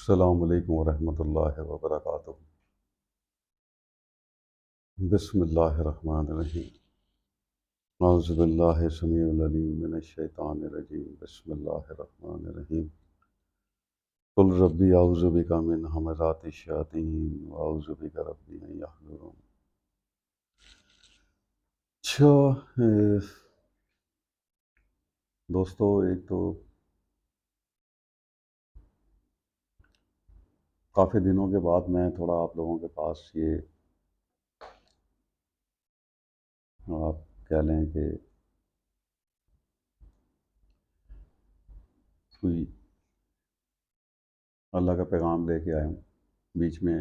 السلام علیکم ورحمۃ اللہ وبرکاتہ۔ بسم اللہ الرحمن الرحیم۔ اعوذ باللہ السمیع العلیم من الشیطان الرجیم۔ بسم اللہ الرحمن الرحیم۔ قل ربی اعوذ بک من همزات الشیاطین واعوذ بک ربی ان یحضرون۔ اچھا دوستو، ایک تو کافی دنوں کے بعد میں تھوڑا آپ لوگوں کے پاس یہ آپ کہہ لیں کہ کوئی اللہ کا پیغام لے کے آیا ہوں۔ بیچ میں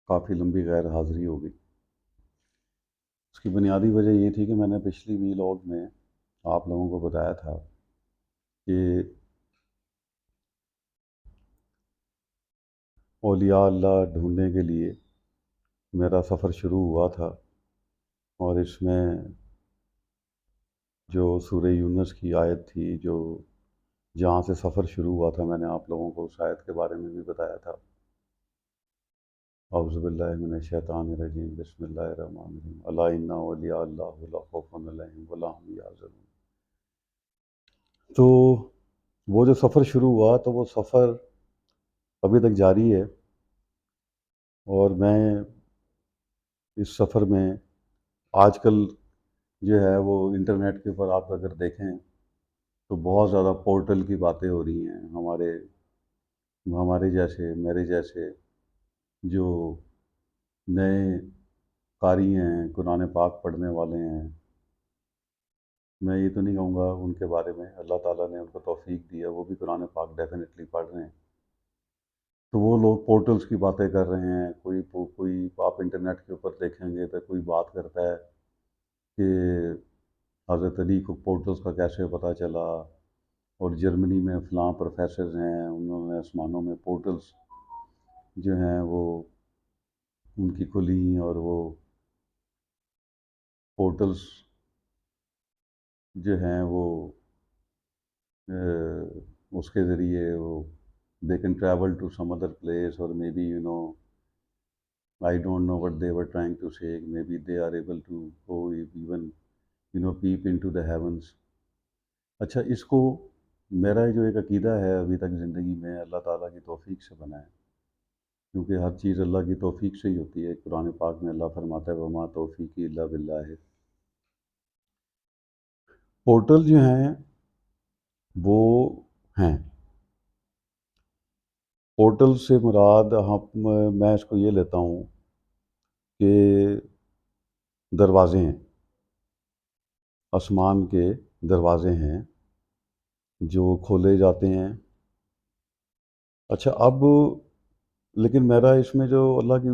کافی لمبی غیر حاضری ہو گئی۔ اس کی بنیادی وجہ یہ تھی کہ میں نے پچھلی ویلاگ میں آپ لوگوں کو بتایا تھا کہ اولیاء اللہ ڈھونڈنے کے لیے میرا سفر شروع ہوا تھا، اور اس میں جو سورہ یونس کی آیت تھی جو جہاں سے سفر شروع ہوا تھا، میں نے آپ لوگوں کو اس آیت کے بارے میں بھی بتایا تھا۔ اعوذ باللہ من الشیطان الرجیم، بسم اللہ الرحمن الرحیم۔ الا ان اولیاء اللہ لا خوف علیہم ولا هم یحزنون۔ تو وہ جو سفر شروع ہوا تو وہ سفر ابھی تک جاری ہے، اور میں اس سفر میں آج کل جو ہے وہ انٹرنیٹ کے اوپر آپ اگر دیکھیں تو بہت زیادہ پورٹل کی باتیں ہو رہی ہیں۔ ہمارے جیسے میرے جیسے جو نئے قاری ہیں، قرآن پاک پڑھنے والے ہیں، میں یہ تو نہیں کہوں گا ان کے بارے میں، اللہ تعالیٰ نے ان کو توفیق دی ہے، وہ بھی قرآن پاک ڈیفینیٹلی پڑھ رہے ہیں، تو وہ لوگ پورٹلز کی باتیں کر رہے ہیں۔ کوئی آپ انٹرنیٹ کے اوپر دیکھیں گے تو کوئی بات کرتا ہے کہ حضرت علی کو پورٹلز کا کیسے پتہ چلا، اور جرمنی میں فلاں پروفیسرز ہیں، انہوں نے آسمانوں میں پورٹلز جو ہیں وہ ان کی کھلیں، اور وہ پورٹلز جو ہیں وہ اس کے ذریعے وہ they can travel to some other place, or maybe I don't know what they were trying to say. Maybe they are able to go even peep into the heavens. اچھا، اس کو میرا جو ایک عقیدہ ہے ابھی تک زندگی میں، اللہ تعالیٰ کی توفیق سے بنا ہے، کیونکہ ہر چیز اللہ کی توفیق سے ہی ہوتی ہے۔ قرآن پاک میں اللہ فرماتا ہے وما توفیقی الا باللہ ہے۔ پورٹل جو ہیں وہ ہیں، پورٹل سے مراد میں اس کو یہ لیتا ہوں کہ دروازے ہیں، آسمان کے دروازے ہیں جو کھولے جاتے ہیں۔ اچھا، اب لیکن میرا اس میں جو اللہ کی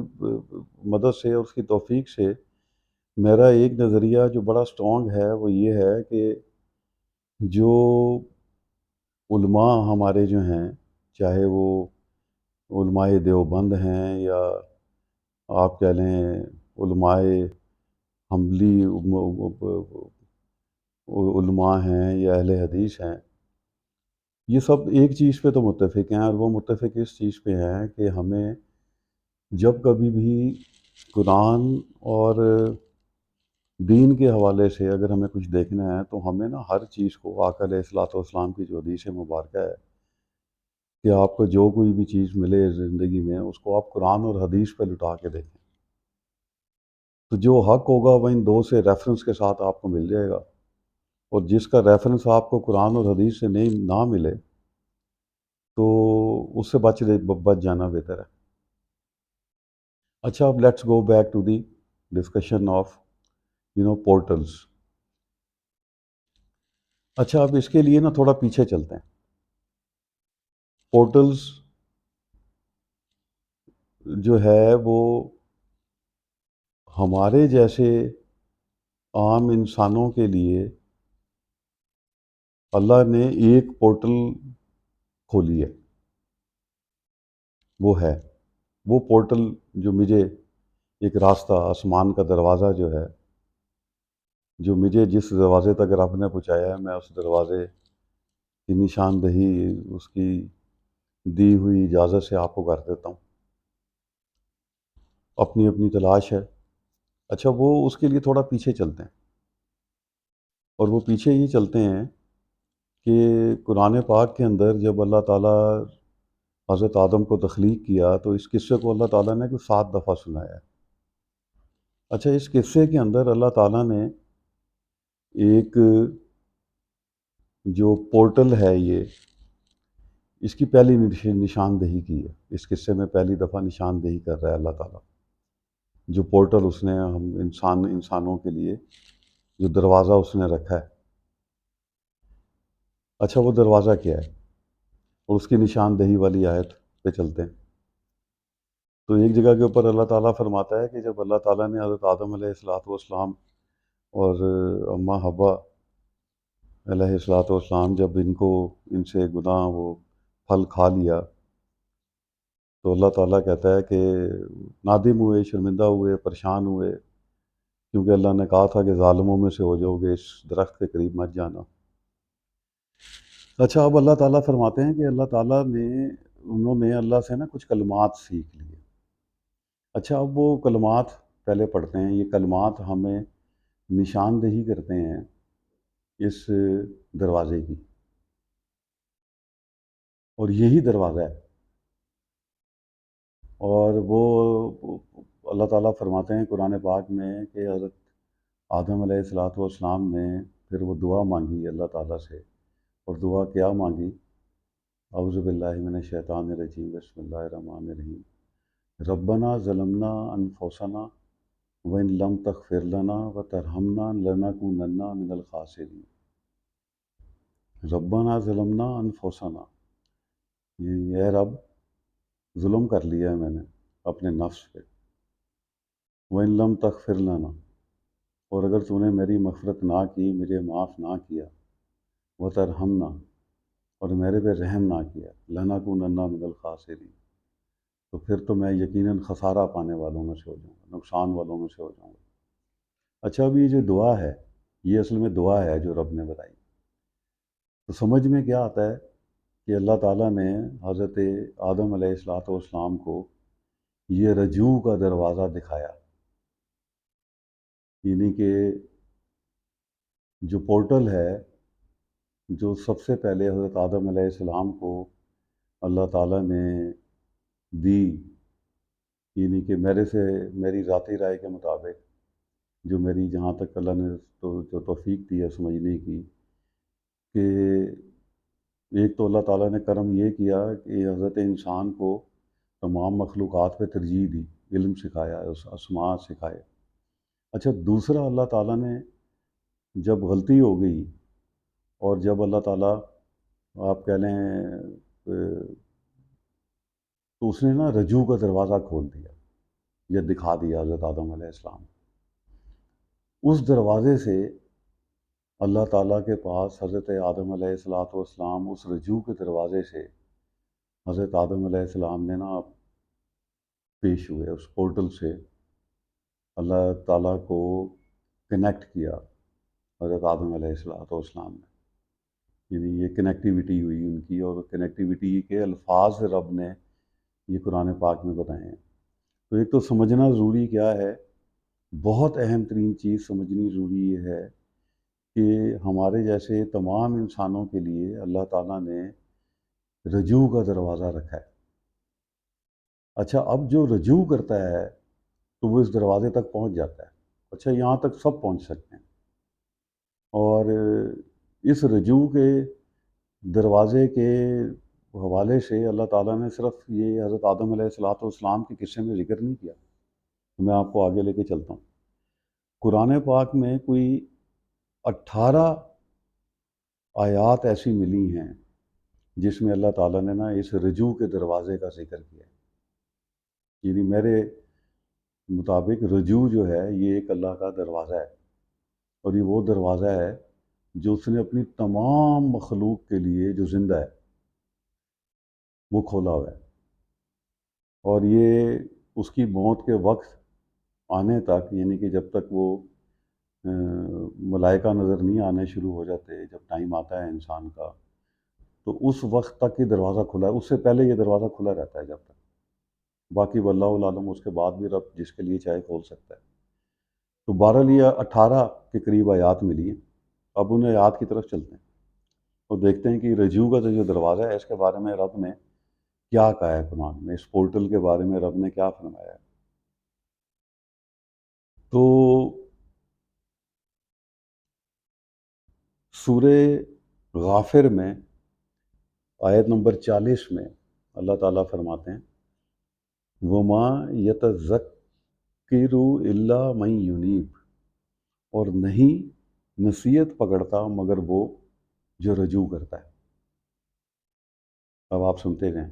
مدد سے اور اس کی توفیق سے میرا ایک نظریہ جو بڑا سٹرونگ ہے وہ یہ ہے کہ جو علماء ہمارے جو ہیں، چاہے وہ علماء دیوبند ہیں یا آپ کہہ لیں علماء حنبلی علماء ہیں یا اہل حدیث ہیں، یہ سب ایک چیز پہ تو متفق ہیں، اور وہ متفق اس چیز پہ ہیں کہ ہمیں جب کبھی بھی قرآن اور دین کے حوالے سے اگر ہمیں کچھ دیکھنا ہے تو ہمیں ہر چیز کو آقا علیہ الصلوۃ والسلام کی جو حدیث مبارکہ ہے کہ آپ کو جو کوئی بھی چیز ملے زندگی میں اس کو آپ قرآن اور حدیث پہ لٹا کے دیکھیں، تو جو حق ہوگا وہ ان دو سے ریفرنس کے ساتھ آپ کو مل جائے گا، اور جس کا ریفرنس آپ کو قرآن اور حدیث سے نہ ملے تو اس سے بچ جانا بہتر ہے۔ اچھا، اب let's go back to the discussion of portals. اچھا، اب اس کے لیے تھوڑا پیچھے چلتے ہیں۔ پورٹلز جو ہے وہ ہمارے جیسے عام انسانوں کے لیے اللہ نے ایک پورٹل کھولی ہے، وہ پورٹل جو مجھے ایک راستہ، آسمان کا دروازہ جو ہے، جو مجھے جس دروازے تک رب نے پہنچایا ہے، میں اس دروازے کی نشاندہی، اس کی دی ہوئی اجازت سے آپ کو کر دیتا ہوں، اپنی اپنی تلاش ہے۔ اچھا، وہ اس کے لیے تھوڑا پیچھے چلتے ہیں، اور وہ پیچھے یہ چلتے ہیں کہ قرآن پاک کے اندر جب اللہ تعالیٰ حضرت آدم کو تخلیق کیا تو اس قصے کو اللہ تعالیٰ نے کوئی 7 دفعہ سنایا ہے۔ اچھا، اس قصے کے اندر اللہ تعالیٰ نے ایک جو پورٹل ہے، یہ اس کی پہلی نشاندہی کی ہے۔ اس قصے میں پہلی دفعہ نشاندہی کر رہا ہے اللہ تعالیٰ، جو پورٹل اس نے ہم انسانوں کے لیے جو دروازہ اس نے رکھا ہے۔ اچھا، وہ دروازہ کیا ہے، اور اس کی نشاندہی والی آیت پہ چلتے ہیں۔ تو ایک جگہ کے اوپر اللہ تعالیٰ فرماتا ہے کہ جب اللہ تعالیٰ نے حضرت آدم علیہ السلام اور اماں حوا علیہ السلام جب ان سے گناہ وہ پھل کھا لیا، تو اللہ تعالیٰ کہتا ہے کہ نادم ہوئے، شرمندہ ہوئے، پریشان ہوئے، کیونکہ اللہ نے کہا تھا کہ ظالموں میں سے ہو جاؤ گے، اس درخت کے قریب مت جانا۔ اچھا، اب اللہ تعالیٰ فرماتے ہیں کہ انہوں نے اللہ سے نا کچھ کلمات سیکھ لیے۔ اچھا، اب وہ کلمات پہلے پڑھتے ہیں۔ یہ کلمات ہمیں نشاندہی کرتے ہیں اس دروازے کی، اور یہی دروازہ ہے۔ اور وہ اللہ تعالیٰ فرماتے ہیں قرآن پاک میں کہ حضرت آدم علیہ السلام نے پھر وہ دعا مانگی اللہ تعالیٰ سے، اور دعا کیا مانگی؟ اعوذ باللہ من الشیطان الرجیم، بسم اللہ الرحمن الرحیم، ربنا ظلمنا انفسنا وَإِن لَمْ تَغْفِرْ لَنَا وَتَرْحَمْنَا لَنَكُونَنَّ مِنَ الْخَاسِرِينَ۔ ربنا ظلمنا انفسنا، اے رب ظلم کر لیا ہے میں نے اپنے نفس پہ، وَإِن لَمْ تَغْفِرْ لَنَا، اور اگر تو نے میری مغفرت نہ کی، مجھے معاف نہ کیا، وَتَرْحَمْنَا، اور میرے پہ رحم نہ کیا، لَنَكُونَنَّ مِنَ الْخَاسِرِينَ، تو پھر تو میں یقیناً خسارہ پانے والوں میں سے ہو جاؤں گا، نقصان والوں میں سے ہو جاؤں گا۔ اچھا، اب یہ جو دعا ہے، یہ اصل میں دعا ہے جو رب نے بتائی۔ تو سمجھ میں کیا آتا ہے کہ اللہ تعالیٰ نے حضرت آدم علیہ السلام کو یہ رجوع کا دروازہ دکھایا، یعنی کہ جو پورٹل ہے جو سب سے پہلے حضرت آدم علیہ السلام کو اللہ تعالیٰ نے دی، یعنی کہ میری ذاتی رائے کے مطابق، جو میری جہاں تک اللہ نے جو توفیق دی ہے سمجھنے کی، کہ ایک تو اللہ تعالیٰ نے کرم یہ کیا کہ حضرت انسان کو تمام مخلوقات پہ ترجیح دی، علم سکھایا، اسماء سکھائے۔ اچھا، دوسرا اللہ تعالیٰ نے جب غلطی ہو گئی، اور جب اللہ تعالیٰ آپ کہہ لیں تو اس نے نا رجوع کا دروازہ کھول دیا، یا دکھا دیا حضرت آدم علیہ السلام۔ اس دروازے سے اللہ تعالیٰ کے پاس حضرت آدم علیہ السلام اس رجوع کے دروازے سے حضرت آدم علیہ السلام نے نا پیش ہوئے، اس پورٹل سے اللہ تعالیٰ کو کنیکٹ کیا حضرت آدم علیہ السلام نے، یعنی یہ کنیکٹیوٹی ہوئی ان کی، اور کنیکٹیوٹی کے الفاظ رب نے یہ قرآن پاک میں بتائے ہیں۔ تو ایک تو سمجھنا ضروری کیا ہے، بہت اہم ترین چیز سمجھنی ضروری یہ ہے کہ ہمارے جیسے تمام انسانوں کے لیے اللہ تعالیٰ نے رجوع کا دروازہ رکھا ہے۔ اچھا، اب جو رجوع کرتا ہے تو وہ اس دروازے تک پہنچ جاتا ہے۔ اچھا، یہاں تک سب پہنچ سکتے ہیں، اور اس رجوع کے دروازے کے حوالے سے اللہ تعالیٰ نے صرف یہ حضرت آدم علیہ السلام کے قصے میں ذکر نہیں کیا۔ میں آپ کو آگے لے کے چلتا ہوں۔ قرآن پاک میں کوئی 18 آیات ایسی ملی ہیں جس میں اللہ تعالیٰ نے نا اس رجوع کے دروازے کا ذکر کیا ہے، یعنی میرے مطابق رجوع جو ہے یہ ایک اللہ کا دروازہ ہے، اور یہ وہ دروازہ ہے جو اس نے اپنی تمام مخلوق کے لیے جو زندہ ہے وہ کھولا ہوا ہے، اور یہ اس کی موت کے وقت آنے تک، یعنی کہ جب تک وہ ملائکہ نظر نہیں آنے شروع ہو جاتے، جب ٹائم آتا ہے انسان کا، تو اس وقت تک یہ دروازہ کھلا ہے، اس سے پہلے یہ دروازہ کھلا رہتا ہے جب تک، باقی واللہ عالم اس کے بعد بھی رب جس کے لیے چاہے کھول سکتا ہے۔ تو 12 یا 18 کے قریب آیات ملی ہیں۔ اب ان آیات کی طرف چلتے ہیں اور دیکھتے ہیں کہ رجوع کا جو دروازہ ہے اس کے بارے میں رب نے کیا کہا ہے قرآن میں، اس پورٹل کے بارے میں رب نے کیا فرمایا ہے۔ تو سورہ غافر میں آیت نمبر 40 میں اللہ تعالیٰ فرماتے ہیں وَمَا يَتَذَكِّرُ إِلَّا مَن يُنِيبُ، اور نہیں نصیحت پکڑتا مگر وہ جو رجوع کرتا ہے۔ اب آپ سنتے رہیں۔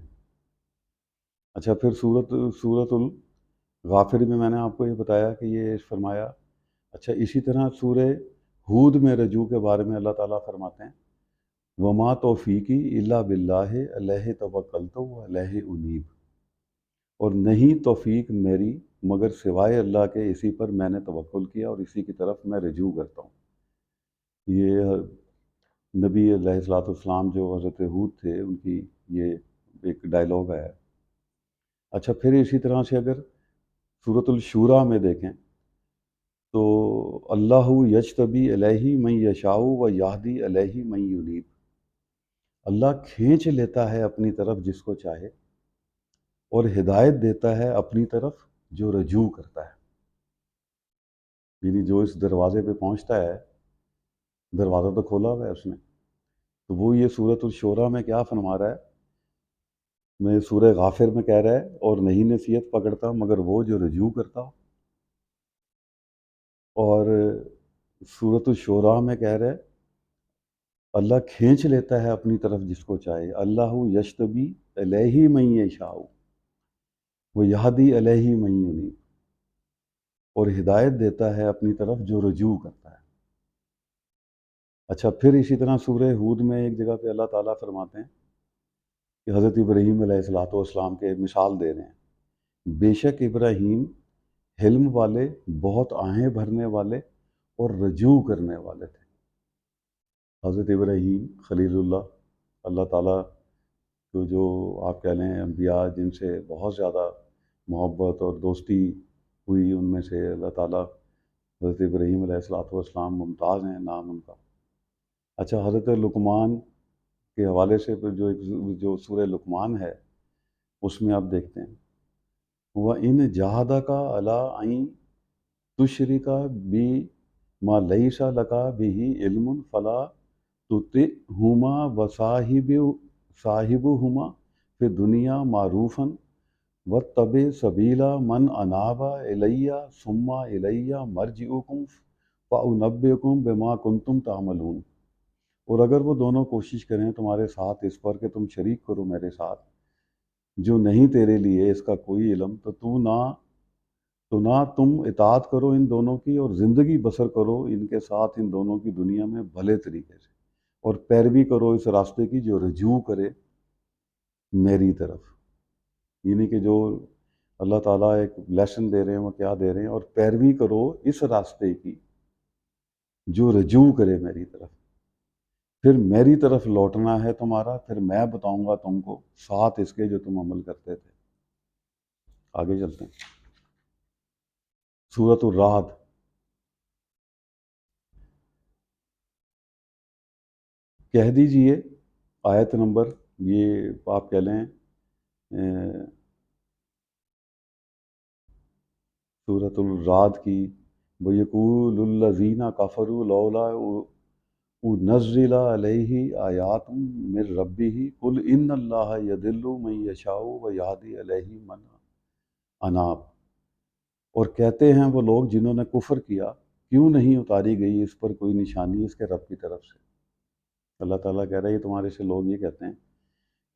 اچھا، پھر سورۃ الغافر میں نے آپ کو یہ بتایا کہ یہ فرمایا۔ اچھا، اسی طرح سورہ ہود میں رجوع کے بارے میں اللہ تعالیٰ فرماتے ہیں وما توفیقی الا باللہ علیہ توکلت و علیہ انیب، اور نہیں توفیق میری مگر سوائے اللہ کے اسی پر میں نے توکل کیا اور اسی کی طرف میں رجوع کرتا ہوں۔ یہ نبی علیہ الصلوۃ والسلام جو حضرت ہود تھے ان کی یہ ایک ڈائلاگ ہے۔ اچھا، پھر اسی طرح سے اگر سورۃ الشورى میں دیکھیں تو اللہ یجتبی الیہ من یشاء و یہدی الیہ من ینیب، اللہ کھینچ لیتا ہے اپنی طرف جس کو چاہے اور ہدایت دیتا ہے اپنی طرف جو رجوع کرتا ہے۔ یعنی جو اس دروازے پہ پہنچتا ہے، دروازہ تو کھولا ہوا ہے اس نے، تو وہ یہ سورۃ الشورى میں کیا فرما رہا ہے، میں سورہ غافر میں کہہ رہا ہے اور نہیں نصیحت پکڑتا مگر وہ جو رجوع کرتا ہو، اور سورۃ الشورى میں کہہ رہا ہے اللہ کھینچ لیتا ہے اپنی طرف جس کو چاہے، اللہ یجتبی الیہ من یشاء و یہدی الیہ من ینیب، اور ہدایت دیتا ہے اپنی طرف جو رجوع کرتا ہے۔ اچھا، پھر اسی طرح سورہ ہود میں ایک جگہ پہ اللہ تعالیٰ فرماتے ہیں کہ حضرت ابراہیم علیہ الصلوۃ والسلام کے مثال دے رہے ہیں، بے شک ابراہیم حلم والے، بہت آہیں بھرنے والے اور رجوع کرنے والے تھے۔ حضرت ابراہیم خلیل اللہ، اللہ تعالیٰ کو جو آپ کہہ لیں انبیاء جن سے بہت زیادہ محبت اور دوستی ہوئی، ان میں سے اللہ تعالیٰ حضرت ابراہیم علیہ الصلوۃ والسلام ممتاز ہیں نام ان کا۔ اچھا، حضرت لقمان کے حوالے سے پھر جو سورہ لقمان ہے اس میں آپ دیکھتے ہیں وَإِنْ جَاهَدَكَ عَلَىٰ أَن تُشْرِكَ بِي مَا لَيْسَ لَكَ بِهِ عِلْمٌ فَلَا تُطِعْهُمَا وَصَاحِبْهُمَا فِي الدُّنْيَا مَعْرُوفًا وَاتَّبِعْ سَبِيلَ مَنْ أَنَابَ إِلَيَّ ثُمَّ إِلَيَّ مَرْجِعُكُمْ فَأُنَبِّئُكُم بِمَا كُنتُمْ تَعْمَلُونَ، اور اگر وہ دونوں کوشش کریں تمہارے ساتھ اس پر کہ تم شریک کرو میرے ساتھ جو نہیں تیرے لیے اس کا کوئی علم، تو نہ تم اطاعت کرو ان دونوں کی اور زندگی بسر کرو ان کے ساتھ ان دونوں کی دنیا میں بھلے طریقے سے، اور پیروی کرو اس راستے کی جو رجوع کرے میری طرف۔ یعنی کہ جو اللہ تعالیٰ ایک لیسن دے رہے ہیں وہ کیا دے رہے ہیں، اور پیروی کرو اس راستے کی جو رجوع کرے میری طرف، پھر میری طرف لوٹنا ہے تمہارا، پھر میں بتاؤں گا تم کو ساتھ اس کے جو تم عمل کرتے تھے۔ آگے چلتے ہیں، سورۃ الرعد۔ کہہ دیجئے آیت نمبر، یہ آپ کہہ لیں سورۃ الرعد کی وَيَقُولُ الَّذِينَ كَفَرُوا لَوْلَا نزل علیہ آیات من ربہ قل ان اللہ یضل من یشاء ویہدی الیہ من اناب، اور کہتے ہیں وہ لوگ جنہوں نے کفر کیا کیوں نہیں اتاری گئی اس پر کوئی نشانی اس کے رب کی طرف سے۔ اللہ تعالیٰ کہہ رہا ہے یہ تمہارے سے لوگ یہ کہتے ہیں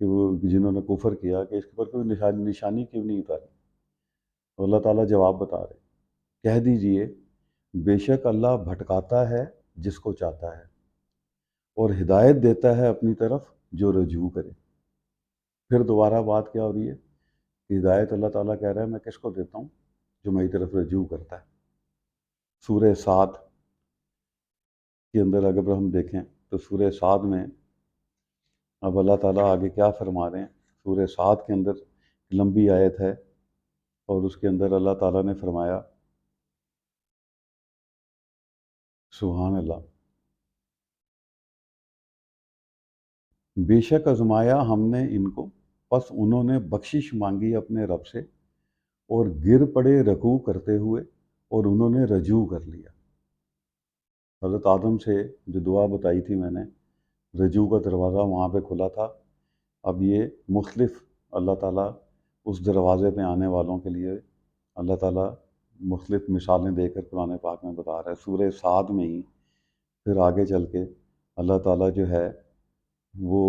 کہ وہ جنہوں نے کفر کیا کہ اس پر کوئی نشانی کیوں نہیں اتاری، تو اللہ تعالیٰ جواب بتا رہے، کہہ دیجئے بے شک اللہ بھٹکاتا ہے جس کو چاہتا ہے اور ہدایت دیتا ہے اپنی طرف جو رجوع کرے۔ پھر دوبارہ بات کیا ہو رہی ہے کہ ہدایت اللہ تعالیٰ کہہ رہا ہے میں کس کو دیتا ہوں، جو میری طرف رجوع کرتا ہے۔ سورہ صاد کے اندر اگر ہم دیکھیں تو سورہ صاد میں اب اللہ تعالیٰ آگے کیا فرما رہے ہیں؟ سورہ سعد کے اندر لمبی آیت ہے اور اس کے اندر اللہ تعالیٰ نے فرمایا، سبحان اللہ، بے شک آزمایا ہم نے ان کو، پس انہوں نے بخشش مانگی اپنے رب سے اور گر پڑے رکوع کرتے ہوئے اور انہوں نے رجوع کر لیا۔ حضرت آدم سے جو دعا بتائی تھی میں نے، رجوع کا دروازہ وہاں پہ کھلا تھا۔ اب یہ مختلف اللہ تعالیٰ اس دروازے پہ آنے والوں کے لیے اللہ تعالیٰ مختلف مثالیں دے کر قرآن پاک میں بتا رہا ہے۔ سورہ سعد میں ہی پھر آگے چل کے اللہ تعالیٰ جو ہے وہ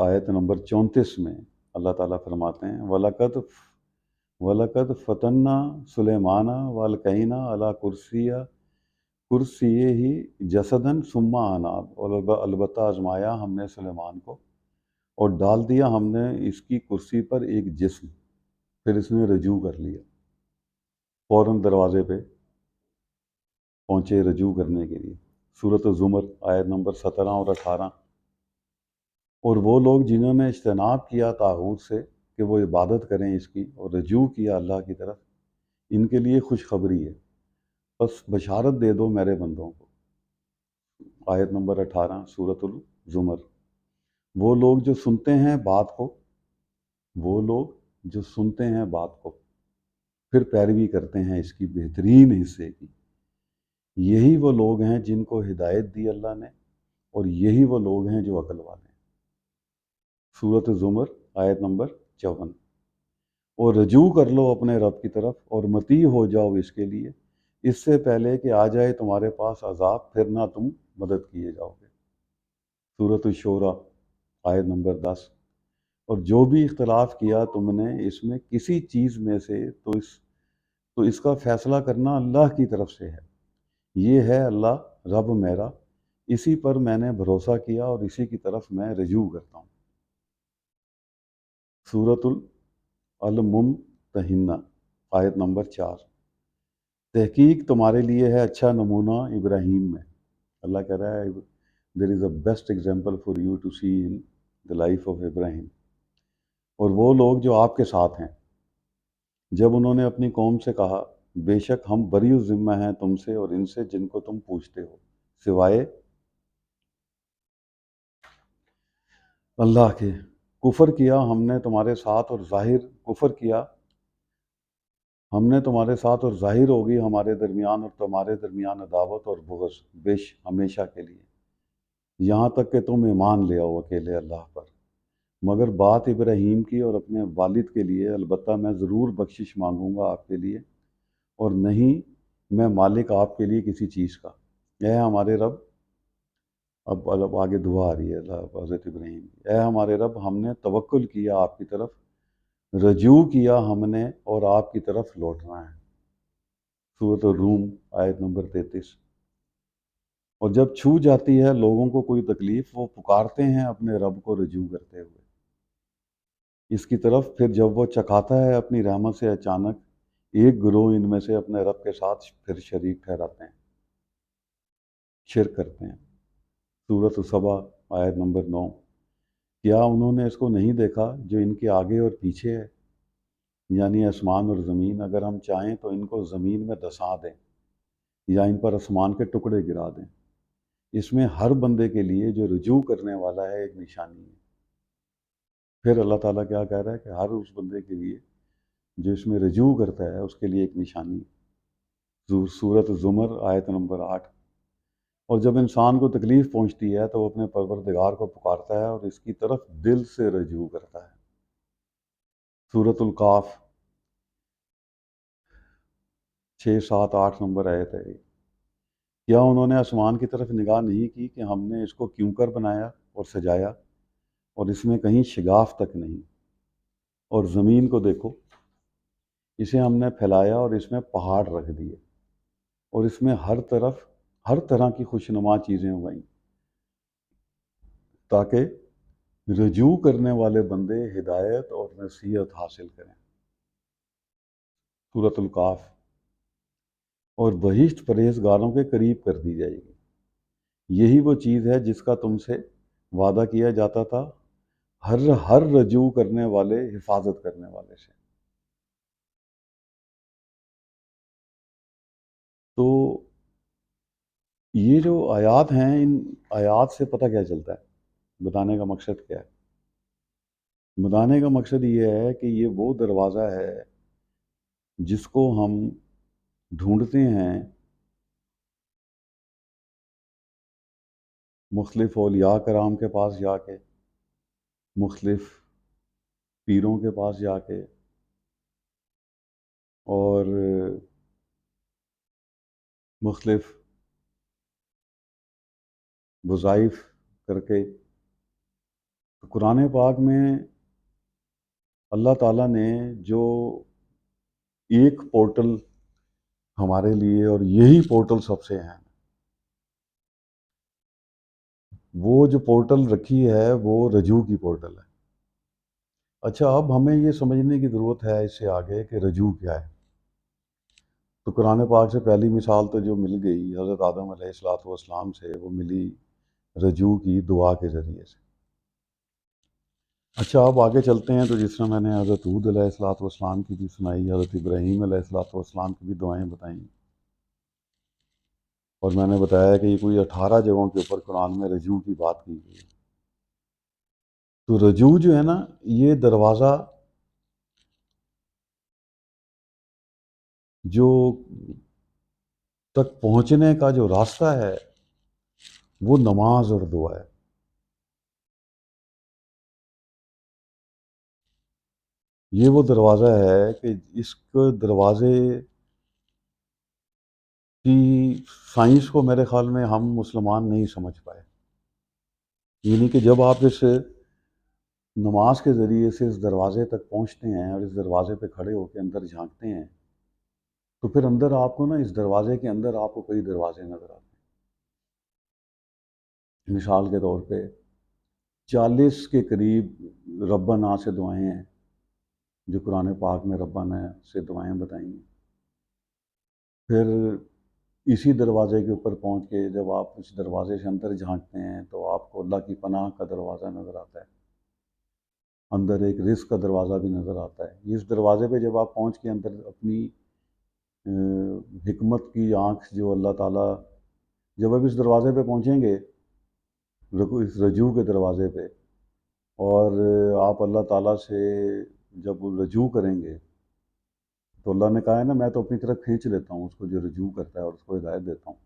آیت نمبر 34 میں اللہ تعالیٰ فرماتے ہیں، وَلَقَدْ فَتَنَّا سُلَيْمَانَ وَأَلْقَيْنَا عَلَىٰ کرسیہ جسدًا ثم اناب، اور البتہ آزمایا ہم نے سلیمان کو اور ڈال دیا ہم نے اس کی کرسی پر ایک جسم، پھر اس نے رجوع کر لیا، فوراً دروازے پہ پہنچے رجوع کرنے کے لیے۔ سورۃ الزمر آیت نمبر 17 اور 18، اور وہ لوگ جنہوں نے اجتناب کیا طاغوت سے کہ وہ عبادت کریں اس کی اور رجوع کیا اللہ کی طرف، ان کے لیے خوشخبری ہے، بس بشارت دے دو میرے بندوں کو۔ آیت نمبر 18 سورۃ الزمر۔ وہ لوگ جو سنتے ہیں بات کو، وہ لوگ جو سنتے ہیں بات کو پھر پیروی کرتے ہیں اس کی بہترین حصے کی، یہی وہ لوگ ہیں جن کو ہدایت دی اللہ نے، اور یہی وہ لوگ ہیں جو عقل والے ہیں۔ سورۃ الزمر آیت نمبر 54۔ اور رجوع کر لو اپنے رب کی طرف اور مطیع ہو جاؤ اس کے لیے، اس سے پہلے کہ آ جائے تمہارے پاس عذاب، پھر نہ تم مدد کیے جاؤ گے۔ سورۃ الشورى آیت نمبر 10۔ اور جو بھی اختلاف کیا تم نے اس میں کسی چیز میں سے تو اس کا فیصلہ کرنا اللہ کی طرف سے ہے، یہ ہے اللہ رب میرا، اسی پر میں نے بھروسہ کیا اور اسی کی طرف میں رجوع کرتا ہوں۔ سورۃ الممتحنہ آیت نمبر 4۔ تحقیق تمہارے لیے ہے اچھا نمونہ ابراہیم میں، اللہ کہہ رہا ہے there is a best example for you to see in the life of ابراہیم۔ اور وہ لوگ جو آپ کے ساتھ ہیں، جب انہوں نے اپنی قوم سے کہا، بے شک ہم بری الذمہ ہیں تم سے اور ان سے جن کو تم پوچھتے ہو، سوائے اللہ کے، کفر کیا ہم نے تمہارے ساتھ اور ظاہر کفر کیا ہم نے تمہارے ساتھ اور ظاہر ہوگی ہمارے درمیان اور تمہارے درمیان عداوت اور بغض بیش ہمیشہ کے لیے، یہاں تک کہ تم ایمان لے آؤ اکیلے اللہ پر، مگر بات ابراہیم کی اور اپنے والد کے لیے، البتہ میں ضرور بخشش مانگوں گا آپ کے لیے، اور نہیں میں مالک آپ کے لیے کسی چیز کا، اے ہمارے رب۔ اب آگے دعا آ رہی ہے اللہ حضرت ابراہیم کی، اے ہمارے رب، ہم نے توکل کیا آپ کی طرف، رجوع کیا ہم نے اور آپ کی طرف لوٹنا ہے۔ سورۃ الروم آیت نمبر 33۔ اور جب چھو جاتی ہے لوگوں کو کوئی تکلیف، وہ پکارتے ہیں اپنے رب کو رجوع کرتے ہوئے اس کی طرف، پھر جب وہ چکھاتا ہے اپنی رحمت سے اچانک، ایک گروہ ان میں سے اپنے رب کے ساتھ پھر شریک ٹھہراتے ہیں، شرک کرتے ہیں۔ سورۃ السبا آیت نمبر 9۔ کیا انہوں نے اس کو نہیں دیکھا جو ان کے آگے اور پیچھے ہے، یعنی آسمان اور زمین؟ اگر ہم چاہیں تو ان کو زمین میں دسا دیں یا ان پر آسمان کے ٹکڑے گرا دیں، اس میں ہر بندے کے لیے جو رجوع کرنے والا ہے ایک نشانی ہے۔ پھر اللہ تعالیٰ کیا کہہ رہا ہے کہ ہر اس بندے کے لیے جو اس میں رجوع کرتا ہے اس کے لیے ایک نشانی ہے۔ سورۃ الزمر آیت نمبر 8۔ اور جب انسان کو تکلیف پہنچتی ہے تو وہ اپنے پروردگار کو پکارتا ہے اور اس کی طرف دل سے رجوع کرتا ہے۔ سورۃ القاف 6، 7، 8 نمبر آیت ہے۔ کیا انہوں نے آسمان کی طرف نگاہ نہیں کی کہ ہم نے اس کو کیوں کر بنایا اور سجایا، اور اس میں کہیں شگاف تک نہیں، اور زمین کو دیکھو، اسے ہم نے پھیلایا اور اس میں پہاڑ رکھ دیے، اور اس میں ہر طرح کی خوشنما چیزیں اگائیں، تاکہ رجوع کرنے والے بندے ہدایت اور نصیحت حاصل کریں۔ سورۃ القاف۔ اور بہشت پرہیزگاروں کے قریب کر دی جائے گی، یہی وہ چیز ہے جس کا تم سے وعدہ کیا جاتا تھا ہر رجوع کرنے والے، حفاظت کرنے والے سے۔ تو یہ جو آیات ہیں، ان آیات سے پتہ کیا چلتا ہے؟ بتانے کا مقصد کیا ہے؟ بتانے کا مقصد یہ ہے کہ یہ وہ دروازہ ہے جس کو ہم ڈھونڈتے ہیں مختلف اولیاء کرام کے پاس جا کے، مختلف پیروں کے پاس جا کے، اور مختلف وظائف کر کے۔ تو قرآن پاک میں اللہ تعالیٰ نے جو ایک پورٹل ہمارے لیے، اور یہی پورٹل سب سے ہیں، وہ جو پورٹل رکھی ہے وہ رجوع کی پورٹل ہے۔ اچھا، اب ہمیں یہ سمجھنے کی ضرورت ہے اس سے آگے کہ رجوع کیا ہے۔ تو قرآن پاک سے پہلی مثال تو جو مل گئی حضرت آدم علیہ السلام سے، وہ ملی رجوع کی دعا کے ذریعے سے۔ اچھا، اب آگے چلتے ہیں۔ تو جس طرح میں نے حضرت ہود علیہ السلام کی بھی سنائی، حضرت ابراہیم علیہ السلام کی بھی دعائیں بتائیں، اور میں نے بتایا کہ یہ کوئی 18 جگہوں کے اوپر قرآن میں رجوع کی بات کی گئی ہے۔ تو رجوع جو ہے نا، یہ دروازہ جو تک پہنچنے کا جو راستہ ہے وہ نماز اور دعا ہے۔ یہ وہ دروازہ ہے کہ اس کو دروازے کی سائنس کو میرے خیال میں ہم مسلمان نہیں سمجھ پائے۔ یعنی کہ جب آپ اس نماز کے ذریعے سے اس دروازے تک پہنچتے ہیں اور اس دروازے پہ کھڑے ہو کے اندر جھانکتے ہیں، تو پھر اندر آپ کو نا، اس دروازے کے اندر آپ کو کئی دروازے نظر آتے ہیں۔ مثال کے طور پہ 40 کے قریب ربنا سے دعائیں ہیں جو قرآن پاک میں ربنا سے دعائیں بتائیں ہیں۔ پھر اسی دروازے کے اوپر پہنچ کے جب آپ اس دروازے سے اندر جھانکتے ہیں تو آپ کو اللہ کی پناہ کا دروازہ نظر آتا ہے، اندر ایک رزق کا دروازہ بھی نظر آتا ہے۔ اس دروازے پہ جب آپ پہنچ کے اندر اپنی حکمت کی آنکھ جو اللہ تعالیٰ، جب آپ اس دروازے پہ پہنچیں گے، اس رجوع کے دروازے پہ، اور آپ اللہ تعالیٰ سے جب رجوع کریں گے، تو اللہ نے کہا ہے نا، میں تو اپنی طرف کھینچ لیتا ہوں اس کو جو رجوع کرتا ہے اور اس کو ہدایت دیتا ہوں۔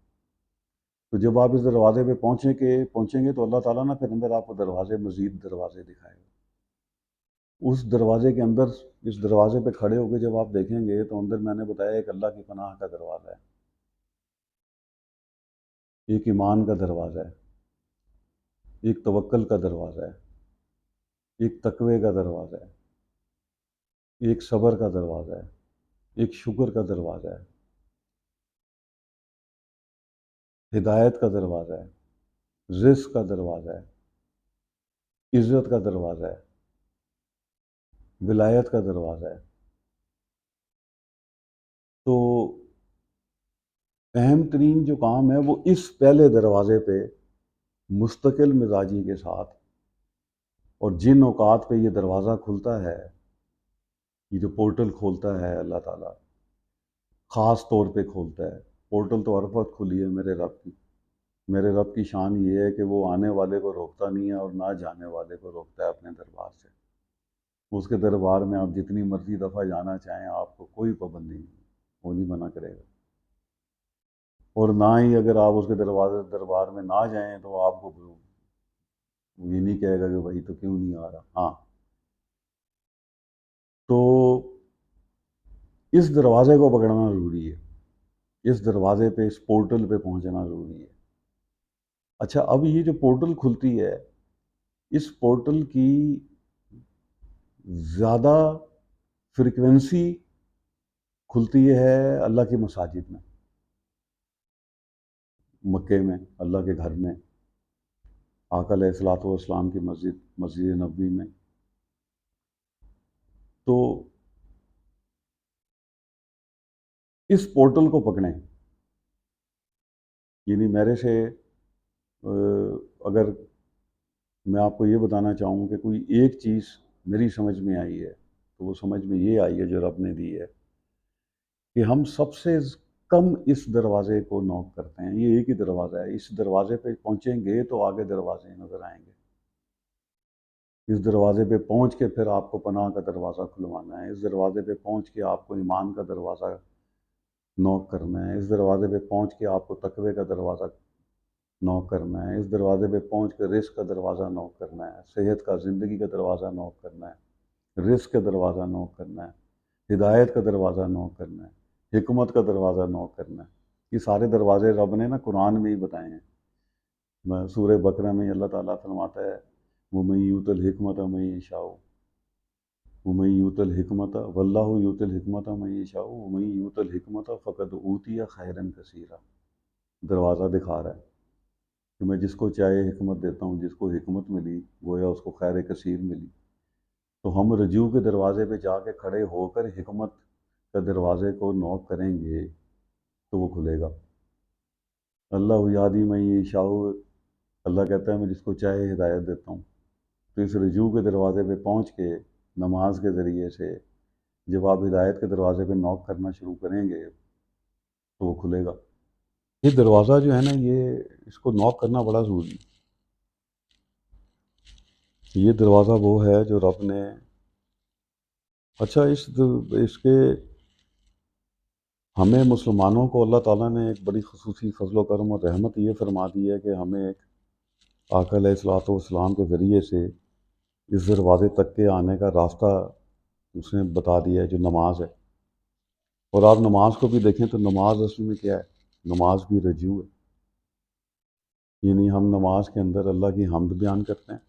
تو جب آپ اس دروازے پہ پہنچیں گے تو اللہ تعالیٰ نا پھر اندر آپ کو مزید دروازے دکھائے گا۔ اس دروازے کے اندر، اس دروازے پہ کھڑے ہو کے جب آپ دیکھیں گے تو اندر میں نے بتایا ایک اللہ کی پناہ کا دروازہ ہے، ایک ایمان کا دروازہ ہے، ایک توکل کا دروازہ ہے، ایک تقوی کا دروازہ ہے، ایک صبر کا دروازہ ہے، ایک شکر کا دروازہ ہے، ہدایت کا دروازہ ہے، رزق کا دروازہ ہے، عزت کا دروازہ ہے، ولایت کا دروازہ ہے۔ تو اہم ترین جو کام ہے وہ اس پہلے دروازے پہ مستقل مزاجی کے ساتھ، اور جن اوقات پہ یہ دروازہ کھلتا ہے، یہ جو پورٹل کھولتا ہے اللہ تعالیٰ، خاص طور پہ کھولتا ہے۔ پورٹل تو ہر وقت کھلی ہے میرے رب کی۔ میرے رب کی شان یہ ہے کہ وہ آنے والے کو روکتا نہیں ہے اور نہ جانے والے کو روکتا ہے اپنے دربار سے۔ اس کے دربار میں آپ جتنی مرضی دفعہ جانا چاہیں، آپ کو کوئی پابندی نہیں، وہ نہیں منع کرے گا۔ اور نہ ہی اگر آپ اس کے دربار میں نہ جائیں تو آپ کو یہ نہیں کہے گا کہ بھائی تو کیوں نہیں آ رہا۔ ہاں، تو اس دروازے کو پکڑنا ضروری ہے، اس دروازے پہ، اس پورٹل پہ پہنچنا ضروری ہے۔ اچھا، اب یہ جو پورٹل کھلتی ہے، اس پورٹل کی زیادہ فریکوینسی کھلتی ہے اللہ کی مساجد میں، مکے میں، اللہ کے گھر میں، آقا علیہ والسلام کی مسجد نبوی میں۔ تو اس پورٹل کو پکڑیں، یعنی میرے سے اگر میں آپ کو یہ بتانا چاہوں کہ کوئی ایک چیز میری سمجھ میں آئی ہے تو وہ سمجھ میں یہ آئی ہے جو رب نے دی ہے کہ ہم سب سے کم اس دروازے کو نوک کرتے ہیں. یہ ایک ہی دروازہ ہے. اس دروازے پہ پہنچیں گے تو آگے دروازے نظر آئیں گے. اس دروازے پہ پہنچ کے پھر آپ کو پناہ کا دروازہ کھلوانا ہے. اس دروازے پہ پہنچ کے آپ کو ایمان کا دروازہ نوک کرنا ہے. اس دروازے پہ پہنچ کے آپ کو تقوی کا دروازہ نوک کرنا ہے. اس دروازے پہ پہنچ کے رزق کا دروازہ نوک کرنا ہے. صحت کا، زندگی کا دروازہ نوک کرنا ہے. رزق کا دروازہ نوک کرنا ہے. ہدایت کا دروازہ نوک کرنا ہے. حکمت کا دروازہ نوک کرنا ہے. یہ سارے دروازے رب نے نا قرآن میں ہی بتائے ہیں. سورہ بقرہ میں اللہ تعالیٰ فرماتا ہے وَمَن یُؤْتَ الْحِکْمَةَ مَن یشاء وَمَن یُؤْتَ الْحِکْمَةَ وَاللَّهُ یُؤْتِی الْحِکْمَةَ مَن یشاء وَمَن یُؤْتَ الْحِکْمَةَ فَقَدْ أُوتِیَ خَیْرًا کثیرًا. دروازہ دکھا رہا ہے کہ میں جس کو چاہے حکمت دیتا ہوں. جس کو حکمت ملی گویا اس کو خیر کثیر ملی. تو ہم رجوع کے دروازے پہ جا کے کھڑے ہو کر حکمت کا دروازے کو نوک کریں گے تو وہ کھلے گا. اللہ یہدی من یشاء، اللہ کہتا ہے میں جس کو چاہے ہدایت دیتا ہوں. تو اس رجوع کے دروازے پہ پہنچ کے نماز کے ذریعے سے جب آپ ہدایت کے دروازے پہ نوک کرنا شروع کریں گے تو وہ کھلے گا. یہ دروازہ جو ہے نا، یہ اس کو نوک کرنا بڑا ضروری ہے. یہ دروازہ وہ ہے جو رب نے اچھا اس کے ہمیں مسلمانوں کو اللہ تعالیٰ نے ایک بڑی خصوصی فضل و کرم اور رحمت یہ فرما دی ہے کہ ہمیں ایک آقا علیہ الصلوۃ والسلام کے ذریعے سے اس دروازے تک کے آنے کا راستہ اس نے بتا دیا ہے جو نماز ہے. اور آپ نماز کو بھی دیکھیں تو نماز اصل میں کیا ہے؟ نماز بھی رجوع ہے. یعنی ہم نماز کے اندر اللہ کی حمد بیان کرتے ہیں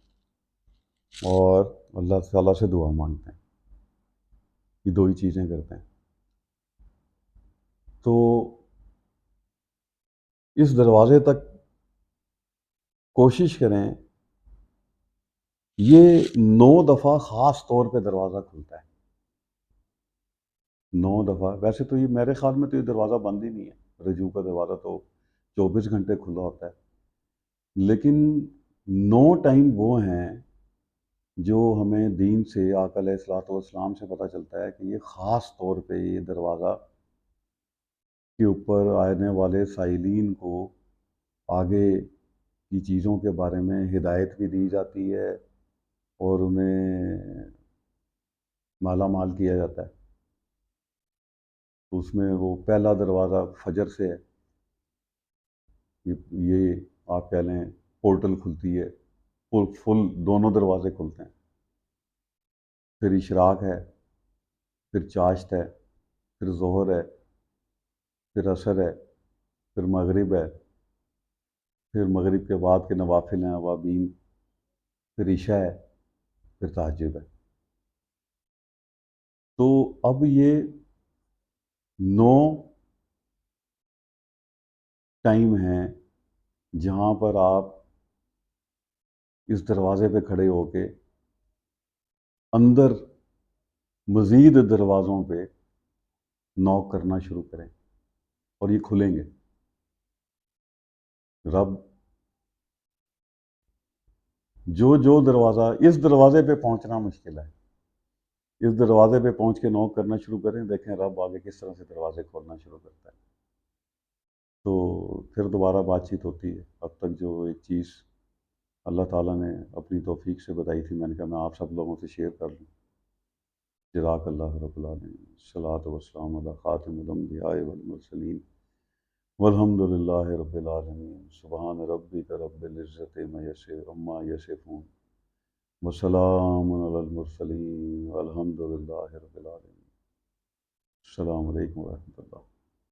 اور اللہ تعالیٰ سے دعا مانگتے ہیں. یہ دو ہی چیزیں کرتے ہیں. تو اس دروازے تک کوشش کریں. یہ 9 دفعہ خاص طور پہ دروازہ کھلتا ہے. 9 دفعہ. ویسے تو یہ میرے خیال میں تو یہ دروازہ بند ہی نہیں ہے. رجوع کا دروازہ تو 24 گھنٹے کھلا ہوتا ہے. لیکن 9 ٹائم وہ ہیں جو ہمیں دین سے، آقا علیہ الصلوۃ والسلام سے پتہ چلتا ہے کہ یہ خاص طور پہ یہ دروازہ کے اوپر آنے والے سائلین کو آگے کی چیزوں کے بارے میں ہدایت بھی دی جاتی ہے اور انہیں مالا مال کیا جاتا ہے. تو اس میں وہ پہلا دروازہ فجر سے ہے. یہ آپ کہہ لیں پورٹل کھلتی ہے. فل دونوں دروازے کھلتے ہیں. پھر اشراق ہے، پھر چاشت ہے، پھر ظہر ہے، پھر عصر ہے، پھر مغرب ہے، پھر مغرب کے بعد کے نوافل ہیں اوابین، پھر عشاء ہے، پھر تہجد ہے. تو اب یہ 9 ٹائم ہیں جہاں پر آپ اس دروازے پہ کھڑے ہو کے اندر مزید دروازوں پہ نوک کرنا شروع کریں اور یہ کھلیں گے. رب جو دروازہ، اس دروازے پہ پہنچنا مشکل ہے. اس دروازے پہ پہنچ کے نوک کرنا شروع کریں، دیکھیں رب آگے کس طرح سے دروازے کھولنا شروع کرتا ہے. تو پھر دوبارہ بات چیت ہوتی ہے. اب تک جو ایک چیز اللہ تعالیٰ نے اپنی توفیق سے بتائی تھی، میں نے کہا میں آپ سب لوگوں سے شیئر کر لوں. جزاک اللہ رب العالمین. الصلاۃ والسلام علی خاتم الانبیاء والمرسلین والحمد للہ رب العالمین. سبحان ربک رب العزۃ عما یصفون وسلام علی المرسلین والحمد للہ رب العالمین. السلام علیکم ورحمۃ اللہ.